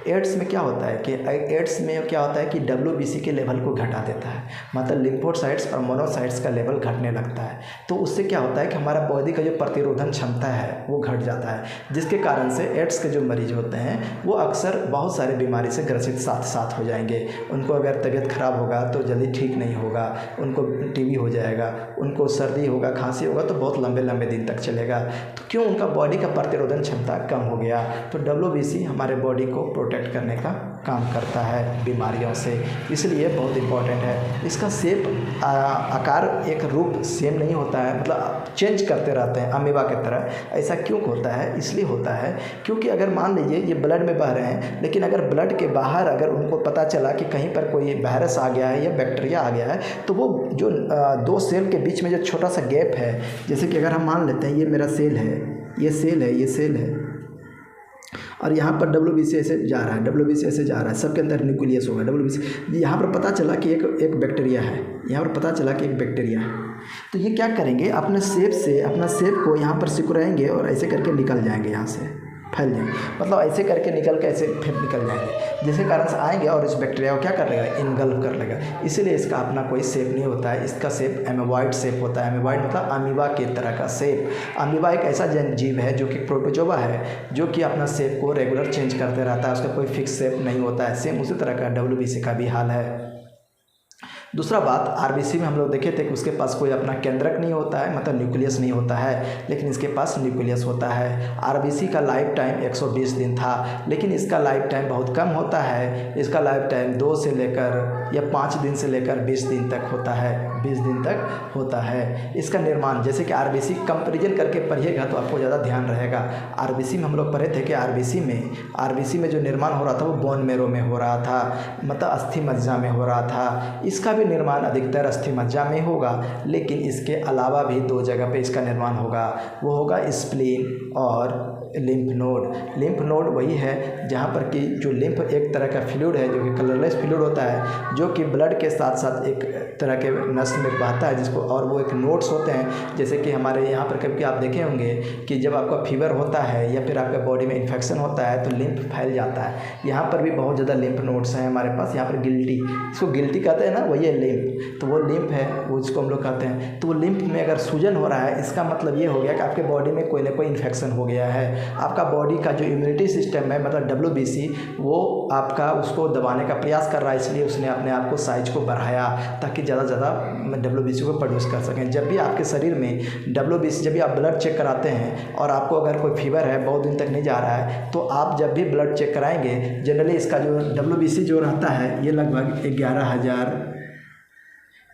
एड्स में क्या होता है कि एड्स में क्या होता है कि WBC के लेवल को घटा देता है, मतलब लिम्फोसाइट्स और मोनोसाइट्स का लेवल घटने लगता है। तो उससे क्या होता है कि हमारा बॉडी का जो प्रतिरोधन क्षमता है वो घट जाता है, जिसके कारण से एड्स के जो मरीज होते हैं वो अक्सर बहुत सारी बीमारी से ग्रसित साथ साथ हो जाएंगे। उनको अगर तबीयत खराब होगा तो जल्दी ठीक नहीं होगा, उनको TB हो जाएगा, उनको सर्दी होगा, खांसी होगा तो बहुत लंबे लंबे दिन तक चलेगा। तो क्यों? उनका बॉडी का प्रतिरोधन क्षमता कम हो गया। तो WBC हमारे बॉडी को प्रोटेक्ट करने का काम करता है बीमारियों से, इसलिए बहुत इंपॉर्टेंट है। इसका शेप, आकार, एक रूप सेम नहीं होता है, मतलब चेंज करते रहते हैं अमीबा की तरह। ऐसा क्यों होता है? इसलिए होता है क्योंकि अगर मान लीजिए ये ब्लड में बह रहे हैं, लेकिन अगर ब्लड के बाहर अगर उनको पता चला कि कहीं पर कोई वायरस आ गया है या बैक्टीरिया आ गया है, तो वो जो दो सेल के बीच में जो छोटा सा गैप है, जैसे कि अगर हम मान लेते हैं ये मेरा सेल है, ये सेल है, ये सेल है, और यहाँ पर WBC ऐसे जा रहा है, WBC ऐसे जा रहा है, सबके अंदर न्यूक्लियस होगा WBC। यहाँ पर पता चला कि एक बैक्टीरिया है, यहाँ पर पता चला कि एक बैक्टीरिया है, तो ये क्या करेंगे, अपने अपना शेप को यहाँ पर सिकुड़ाएंगे और ऐसे करके निकल जाएंगे, यहाँ से फैल जाएंगे, मतलब ऐसे करके निकल के ऐसे फिर निकल जाएंगे, जिसके कारण से आएंगे और इस बैक्टीरिया को क्या कर लेगा, इनगल्फ कर लेगा। इसीलिए इसका अपना कोई शेप नहीं होता है, इसका शेप एमीबॉइड शेप होता है। एमीबॉइड मतलब अमीबा की तरह का शेप। अमीबा एक ऐसा जीव है जो कि प्रोटोजोआ है, जो कि अपना शेप को रेगुलर चेंज करते रहता है, उसका कोई फिक्स शेप नहीं होता है। सेम उसी तरह का WBC का भी हाल है। दूसरा बात, आरबीसी में हम लोग देखे थे कि उसके पास कोई अपना केंद्रक नहीं होता है, मतलब न्यूक्लियस नहीं होता है, लेकिन इसके पास न्यूक्लियस होता है। आरबीसी का लाइफ टाइम 120 दिन था, लेकिन इसका लाइफ टाइम बहुत कम होता है। इसका लाइफ टाइम 2 से लेकर या 5 दिन से लेकर 20 दिन तक होता है, 20 दिन तक होता है। इसका निर्माण, जैसे कि आरबीसी कंपेरिजन करके पढ़िएगा तो आपको ज़्यादा ध्यान रहेगा। आरबीसी में हम लोग पढ़े थे कि आरबीसी में जो निर्माण हो रहा था वो बोन मैरो में हो रहा था, मतलब अस्थि मज्जा में हो रहा था। इसका भी निर्माण अधिकतर अस्थि मज्जा में होगा, लेकिन इसके अलावा भी 2 जगह पे इसका निर्माण होगा। वो होगा स्प्लीन और लिम्फ नोड। लिम्फ नोड वही है जहाँ पर कि जो लिम्फ एक तरह का फ्लूइड है, जो कि कलरलेस फ्लूइड होता है, जो कि ब्लड के साथ साथ एक तरह के नस में बहता है, जिसको, और वो एक नोड्स होते हैं। जैसे कि हमारे यहाँ पर कभी आप देखे होंगे कि जब आपका फीवर होता है या फिर आपके बॉडी में इन्फेक्शन होता है तो लिम्फ फैल जाता है। यहाँ पर भी बहुत ज़्यादा लिम्फ नोड्स हैं हमारे पास। यहाँ पर गिल्टी, इसको गिल्टी कहते हैं ना, वही है लिम्फ। तो वो लिम्फ है, वो जिसको हम लोग कहते हैं। तो वो लिम्फ में अगर सूजन हो रहा है, इसका मतलब ये हो गया कि आपके बॉडी में कोई ना कोई इन्फेक्शन हो गया है। आपका बॉडी का जो इम्यूनिटी सिस्टम है, मतलब WBC, वो आपका उसको दबाने का प्रयास कर रहा है, इसलिए उसने अपने आप को साइज को बढ़ाया ताकि ज़्यादा से ज़्यादा WBC को प्रोड्यूस कर सकें। जब भी आपके शरीर में WBC, जब भी आप ब्लड चेक कराते हैं और आपको अगर कोई फीवर है, बहुत दिन तक नहीं जा रहा है, तो आप जब भी ब्लड चेक कराएंगे, जनरली इसका जो WBC जो रहता है ये लगभग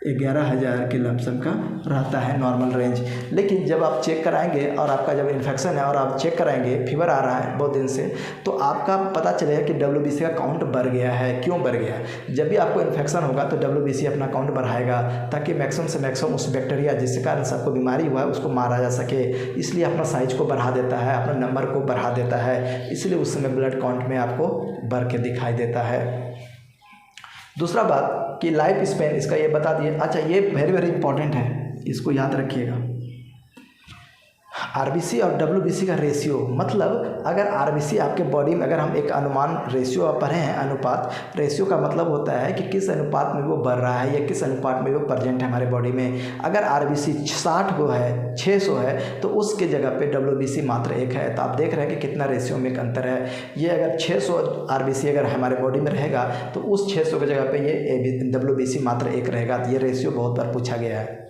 11,000 के लमसम का रहता है नॉर्मल रेंज। लेकिन जब आप चेक कराएंगे और आपका जब इन्फेक्शन है और आप चेक कराएंगे, फीवर आ रहा है बहुत दिन से, तो आपका पता चलेगा कि WBC का काउंट बढ़ गया है। क्यों बढ़ गया है? जब भी आपको इन्फेक्शन होगा तो WBC अपना काउंट बढ़ाएगा ताकि मैक्सिमम से मैक्सिमम उस बैक्टीरिया जिसके कारण सबको बीमारी हुआ है उसको मारा जा सके। इसलिए अपना साइज को बढ़ा देता है, अपना नंबर को बढ़ा देता है, इसलिए उस समय ब्लड काउंट में आपको बढ़ के दिखाई देता है। दूसरा बात कि लाइफ स्पेन, इसका ये बता दिए। अच्छा, ये वेरी वेरी इंपॉर्टेंट है, इसको याद रखिएगा। आरबीसी और WBC का रेशियो, मतलब अगर आरबीसी आपके बॉडी में, अगर हम एक अनुमान रेशियो आप पढ़े हैं, अनुपात, रेशियो का मतलब होता है कि किस अनुपात में वो बढ़ रहा है या किस अनुपात में वो प्रेजेंट है हमारे बॉडी में। अगर आरबीसी 60 को है, 600 है, तो उसके जगह पे WBC मात्र 1 है। तो आप देख रहे हैं कि कितना रेशियो में एक अंतर है। ये अगर 600 आरबीसी अगर हमारे बॉडी में रहेगा तो उस 600 की जगह पे ये WBC मात्र 1 रहेगा। ये रेशियो बहुत बार पूछा गया है।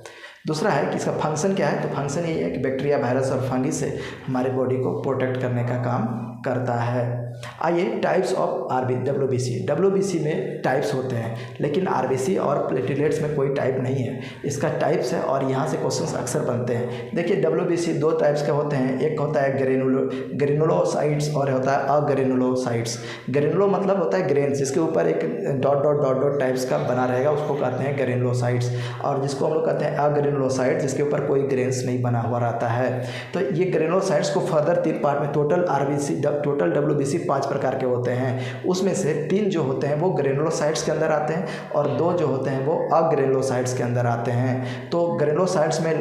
दूसरा है कि इसका फंक्शन क्या है, तो फंक्शन ये है कि बैक्टीरिया, वायरस और फंगी से हमारे बॉडी को प्रोटेक्ट करने का काम करता है। आइए टाइप्स ऑफ WBC में टाइप्स होते हैं, लेकिन आरबीसी और प्लेटलेट्स में कोई टाइप नहीं है। इसका टाइप्स है और यहाँ से क्वेश्चंस अक्सर बनते हैं। देखिए WBC 2 टाइप्स के होते हैं, एक होता है ग्रेनुलोसाइट्स और होता है अग्रेनुलोसाइट्स। ग्रेनुलो मतलब होता है ग्रेन, जिसके ऊपर एक dot dot dot dot types का बना रहेगा, उसको कहते हैं ग्रेनुलोसाइट्स। और जिसको हम लोग कहते हैं अग्रेनुलोसाइट्स, जिसके ऊपर कोई ग्रेन्स नहीं बना हुआ रहता है। तो ये ग्रेनुलोसाइट्स को फर्दर 3 पार्ट में, टोटल WBC 5 प्रकार के होते हैं। उसमें से 3 जो होते हैं वो ग्रेनुलोसाइट्स के अंदर आते हैं और 2 जो होते हैं वो अग्रेनुलोसाइट्स के अंदर आते हैं। तो ग्रेनुलोसाइट्स में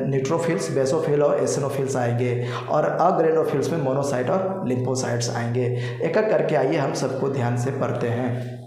न्यूट्रोफिल्स, बेसोफिल और एसिनोफिल्स आएंगे और अग्रेनुलोफिल्स में मोनोसाइट और लिम्फोसाइट्स आएंगे। एक एक करके आइए हम सबको ध्यान से पढ़ते हैं।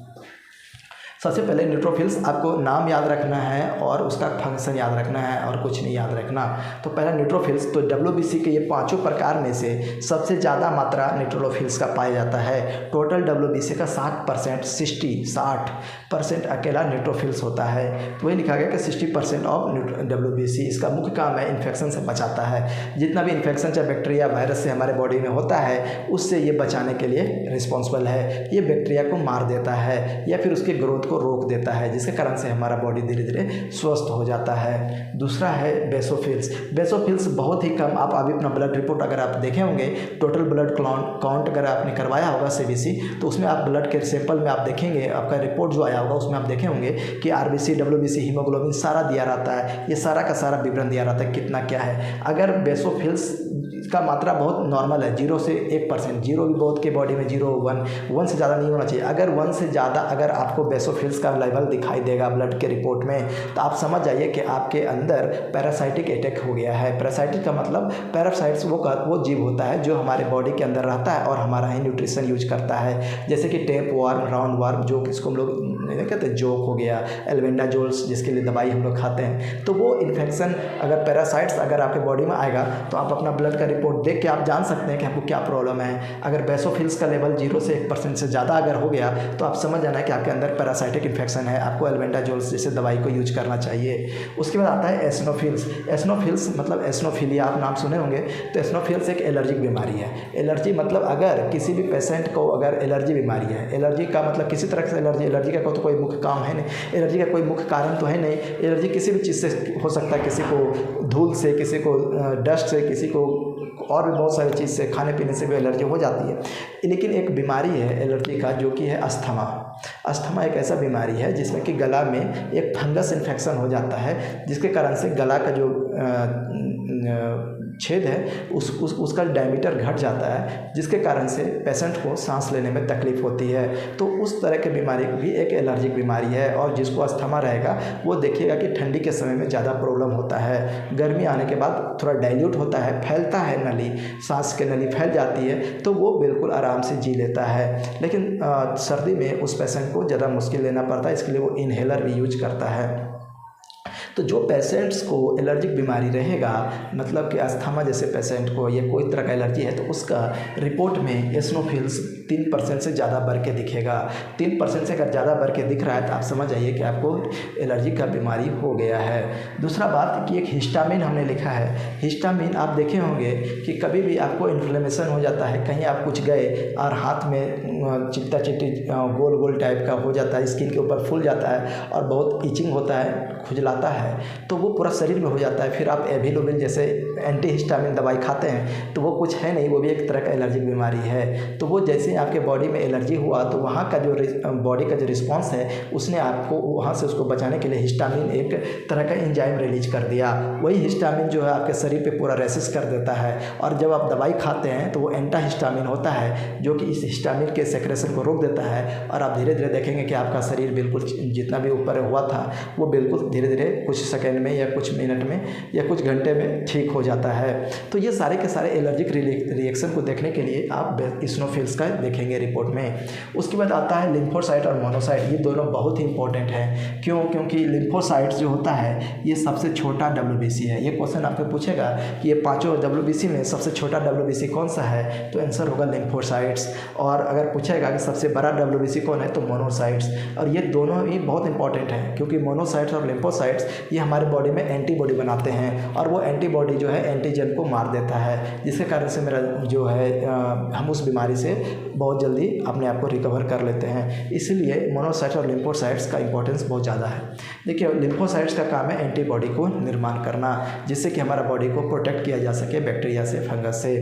सबसे पहले न्यूट्रोफिल्स, आपको नाम याद रखना है और उसका फंक्शन याद रखना है और कुछ नहीं याद रखना। तो पहला न्यूट्रोफिल्स, तो WBC के ये 5 प्रकार में से सबसे ज़्यादा मात्रा न्यूट्रोफिल्स का पाया जाता है। टोटल WBC का 60% अकेला न्यूट्रोफिल्स होता है। तो वही लिखा गया कि 60% ऑफ WBC। इसका मुख्य काम है इन्फेक्शन से बचाता है। जितना भी इन्फेक्शन चाहे बैक्टीरिया, वायरस से हमारे बॉडी में होता है, उससे ये बचाने के लिए रिस्पॉन्सिबल है। ये बैक्टीरिया को मार देता है या फिर उसके ग्रोथ को रोक देता है, जिसके कारण से हमारा बॉडी धीरे धीरे स्वस्थ हो जाता है। दूसरा है बेसोफिल्स। बेसोफिल्स बहुत ही कम, आप अभी अपना ब्लड रिपोर्ट अगर आप देखे होंगे, टोटल ब्लड काउंट अगर आपने करवाया होगा CBC, तो उसमें आप ब्लड के सैंपल में आप देखेंगे, आपका रिपोर्ट जो आया होगा उसमें आप देखे होंगे कि RBC, WBC, हीमोग्लोबिन सारा दिया रहता है। ये सारा का सारा विवरण दिया रहता है कितना क्या है। अगर बेसोफिल्स का मात्रा बहुत नॉर्मल है, 0 से 1%, 0 भी बहुत के बॉडी में 0, 1 से ज़्यादा नहीं होना चाहिए। अगर 1 से ज़्यादा अगर आपको बेसोफिल्स का लेवल दिखाई देगा ब्लड के रिपोर्ट में, तो आप समझ जाइए कि आपके अंदर पैरासाइटिक अटैक हो गया है। पैरासाइटिक का मतलब, पैरासाइट्स वो जीव होता है जो हमारे बॉडी के अंदर रहता है और हमारा ही न्यूट्रिशन यूज करता है। जैसे कि टेप वार्म, राउंड वार्म, जो इसको हम लोग कहते हैं जोक हो गया, एल्बेंडाजोल्स जिसके लिए दवाई हम लोग खाते हैं। तो वो इन्फेक्शन, अगर पैरासाइट्स अगर आपके बॉडी में आएगा तो आप अपना ब्लड का रिपोर्ट देख के आप जान सकते हैं कि आपको क्या प्रॉब्लम है। अगर बेसोफिल्स का लेवल 0 से 1% से ज़्यादा अगर हो गया तो आप समझ जाना है कि आपके अंदर पैरासाइटिक इन्फेक्शन है, आपको एल्बेंडाजोल जैसे दवाई को यूज करना चाहिए। उसके बाद आता है एसिनोफिल्स। एसिनोफिल्स मतलब एसिनोफिलिया आप नाम सुने होंगे। तो एसिनोफिल्स एक एलर्जिक बीमारी है। एलर्जी मतलब अगर किसी भी पेशेंट को अगर एलर्जी बीमारी है, एलर्जी का मतलब किसी तरह से एलर्जी का तो कोई मुख्य काम है नहीं, एलर्जी का कोई मुख्य कारण तो है नहीं। एलर्जी किसी भी चीज़ से हो सकता है, किसी को धूल से, किसी को डस्ट से, किसी को और भी बहुत सारी चीज़ से, खाने पीने से भी एलर्जी हो जाती है। लेकिन एक बीमारी है एलर्जी का जो कि है अस्थमा। अस्थमा एक ऐसा बीमारी है जिसमें कि गला में एक फंगस इन्फेक्शन हो जाता है, जिसके कारण से गला का जो छेद है उसका डायमीटर घट जाता है, जिसके कारण से पेशेंट को सांस लेने में तकलीफ़ होती है। तो उस तरह की बीमारी भी एक एलर्जिक बीमारी है। और जिसको अस्थमा रहेगा वो देखिएगा कि ठंडी के समय में ज़्यादा प्रॉब्लम होता है, गर्मी आने के बाद थोड़ा डाइल्यूट होता है, फैलता है नली, सांस की नली फैल जाती है, तो वो बिल्कुल आराम से जी लेता है। लेकिन सर्दी में उस पेशेंट को ज़्यादा मुश्किल लेना पड़ता है, इसके लिए वो इनहेलर भी यूज करता है। तो जो पेशेंट्स को एलर्जिक बीमारी रहेगा, मतलब कि अस्थमा जैसे पेशेंट को या कोई तरह का एलर्जी है, तो उसका रिपोर्ट में एसिनोफिल्स 3% से ज़्यादा बढ़ के दिखेगा। 3% से अगर ज़्यादा बढ़ के दिख रहा है तो आप समझ जाइए कि आपको एलर्जी का बीमारी हो गया है। दूसरा बात कि एक हिस्टामिन हमने लिखा है। हिस्टामिन आप देखे होंगे कि कभी भी आपको इन्फ्लेमेशन हो जाता है, कहीं आप कुछ गए और हाथ में चिट्टा चिट्टी गोल गोल टाइप का हो जाता है, स्किन के ऊपर फूल जाता है और बहुत इचिंग होता है, खुजलाता है, तो वो पूरा शरीर में हो जाता है। फिर आप एविलोबिन जैसे एंटी हिस्टामिन दवाई खाते हैं तो वो कुछ है नहीं, वो भी एक तरह का एलर्जिक बीमारी है। तो वो जैसे आपके बॉडी में एलर्जी हुआ तो वहाँ का जो बॉडी का जो रिस्पॉन्स है उसने आपको वहाँ से उसको बचाने के लिए हिस्टामिन एक तरह का एंजाइम रिलीज कर दिया। वही हिस्टामिन जो है आपके शरीर पे पूरा रेसिस कर देता है, और जब आप दवाई खाते हैं तो वो एंटा हिस्टामिन होता है जो कि इस हिस्टामिन के सेक्रेशन को रोक देता है, और आप धीरे धीरे देखेंगे कि आपका शरीर बिल्कुल जितना भी ऊपर हुआ था वो बिल्कुल धीरे धीरे कुछ सेकेंड में या कुछ मिनट में या कुछ घंटे में ठीक हो जाता है। तो ये सारे के सारे एलर्जिक रिएक्शन को देखने के लिए आप एसिनोफिल्स का देखेंगे रिपोर्ट में। उसके बाद आता है लिम्फोसाइट और मोनोसाइट। ये दोनों बहुत ही इंपॉर्टेंट हैं। क्यों? क्योंकि लिम्फोसाइट जो होता है ये सबसे छोटा WBC है। ये क्वेश्चन आपको पूछेगा कि ये पाँचों WBC में सबसे छोटा WBC कौन सा है, तो आंसर होगा लिम्फोसाइट्स। और अगर पूछेगा कि सबसे बड़ा WBC कौन है, तो मोनोसाइट्स। और ये दोनों ही बहुत इंपॉर्टेंट हैं, क्योंकि मोनोसाइट्स और लिम्फोसाइट्स ये हमारे बॉडी में एंटीबॉडी बनाते हैं, और वो एंटीबॉडी जो है एंटीजन को मार देता है, जिसके कारण से मेरा जो है हम उस बीमारी से बहुत जल्दी अपने आप को रिकवर कर लेते हैं। इसलिए मोनोसाइट्स और लिम्फोसाइट्स का इंपॉर्टेंस बहुत ज़्यादा है। देखिए, लिम्फोसाइट्स का काम है एंटीबॉडी को निर्माण करना, जिससे कि हमारा बॉडी को प्रोटेक्ट किया जा सके बैक्टीरिया से, फंगस से।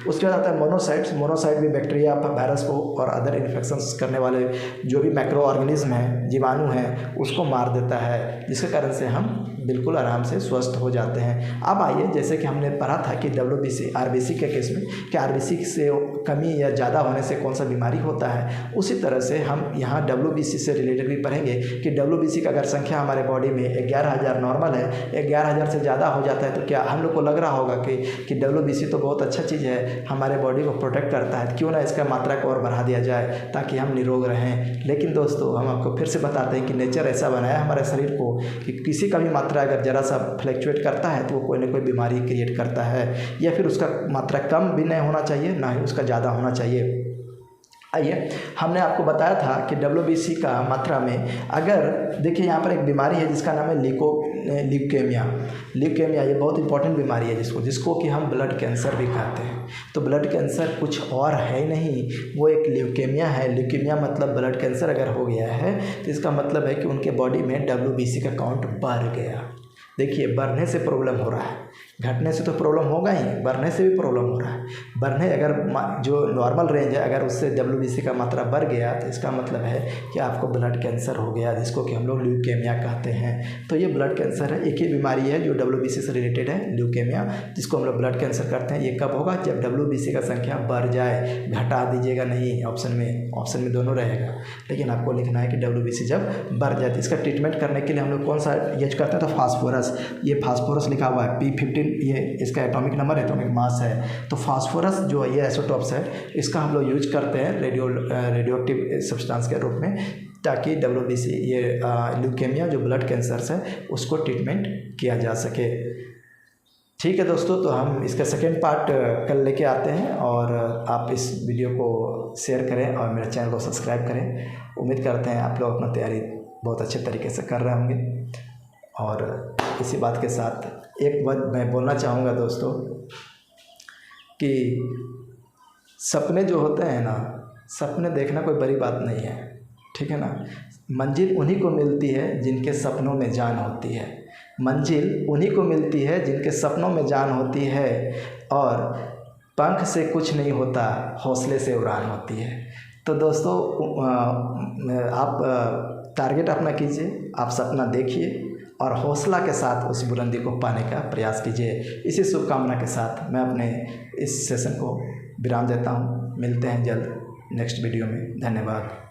उसके बाद आता है मोनोसाइट्स। मोनोसाइट भी बैक्टीरिया, वायरस को और अदर इन्फेक्शंस करने वाले जो भी माइक्रो ऑर्गेनिज्म हैं, जीवाणु हैं, उसको मार देता है, जिसके कारण से हम बिल्कुल आराम से स्वस्थ हो जाते हैं। अब आइए, जैसे कि हमने पढ़ा था कि WBC RBC के केस में कि RBC से कमी या ज़्यादा होने से कौन सा बीमारी होता है, उसी तरह से हम यहाँ WBC से रिलेटेड भी पढ़ेंगे कि WBC का अगर संख्या हमारे बॉडी में 11,000 नॉर्मल है, 11,000 से ज़्यादा हो जाता है, तो क्या हम लोग को लग रहा होगा कि WBC तो बहुत अच्छा चीज़ है, हमारे बॉडी को प्रोटेक्ट करता है, क्यों ना इसका मात्रा को और बढ़ा दिया जाए ताकि हम निरोग रहें। लेकिन दोस्तों, हम आपको फिर से बताते हैं कि नेचर ऐसा बनाया हमारे शरीर को कि किसी का भी मात्रा अगर ज़रा सा फ्लैक्चुएट करता है तो वो कोई ना कोई बीमारी क्रिएट करता है, या फिर उसका मात्रा कम भी नहीं होना चाहिए, ना ही उसका ज़्यादा होना चाहिए। आइए, हमने आपको बताया था कि WBC का मात्रा में, अगर देखिए यहाँ पर एक बीमारी है जिसका नाम है ल्यूकेमिया। ल्यूकेमिया ये बहुत इंपॉर्टेंट बीमारी है जिसको कि हम ब्लड कैंसर भी कहते हैं। तो ब्लड कैंसर कुछ और है नहीं, वो एक ल्यूकेमिया है। ल्यूकेमिया मतलब ब्लड कैंसर अगर हो गया है तो इसका मतलब है कि उनके बॉडी में WBC का काउंट बढ़ गया। देखिए, बढ़ने से प्रॉब्लम हो रहा है, घटने से तो प्रॉब्लम होगा ही, बढ़ने से भी प्रॉब्लम हो रहा है। बढ़ने अगर जो नॉर्मल रेंज है अगर उससे WBC का मात्रा बढ़ गया तो इसका मतलब है कि आपको ब्लड कैंसर हो गया, जिसको कि हम लोग ल्यूकेमिया कहते हैं। तो ये ब्लड कैंसर है, एक ही बीमारी है जो WBC से रिलेटेड है, ल्यूकेमिया, जिसको हम लोग ब्लड कैंसर करते हैं। ये कब होगा? जब WBC का संख्या बढ़ जाए। घटा दीजिएगा नहीं, ऑप्शन में दोनों रहेगा, लेकिन आपको लिखना है कि WBC जब बढ़ जाए। तो इसका ट्रीटमेंट करने के लिए हम लोग कौन सा यूज करते हैं? तो फास्फोरस। ये फास्फोरस लिखा हुआ है P15, ये इसका एटॉमिक नंबर, एटॉमिक मास है। तो फास्फोरस जो ये आइसोटॉप्स है, इसका हम लोग यूज करते हैं रेडियोएक्टिव सब्सटेंस के रूप में, ताकि WBC ये ल्यूकेमिया जो ब्लड कैंसर है उसको ट्रीटमेंट किया जा सके। ठीक है दोस्तों, तो हम इसका सेकेंड पार्ट कल लेके आते हैं और आप इस वीडियो को शेयर करें और मेरे चैनल को सब्सक्राइब करें। उम्मीद करते हैं आप लोग अपना तैयारी बहुत अच्छे तरीके से कर रहे होंगे। और इसी बात के साथ एक बात मैं बोलना चाहूँगा दोस्तों कि सपने जो होते हैं ना, सपने देखना कोई बड़ी बात नहीं है, ठीक है ना। मंजिल उन्हीं को मिलती है जिनके सपनों में जान होती है। मंजिल उन्हीं को मिलती है जिनके सपनों में जान होती है। और पंख से कुछ नहीं होता, हौसले से उड़ान होती है। तो दोस्तों आप टारगेट अपना कीजिए, आप सपना देखिए और हौसला के साथ उस बुलंदी को पाने का प्रयास कीजिए। इसी शुभकामना के साथ मैं अपने इस सेशन को विराम देता हूँ। मिलते हैं जल्द नेक्स्ट वीडियो में। धन्यवाद।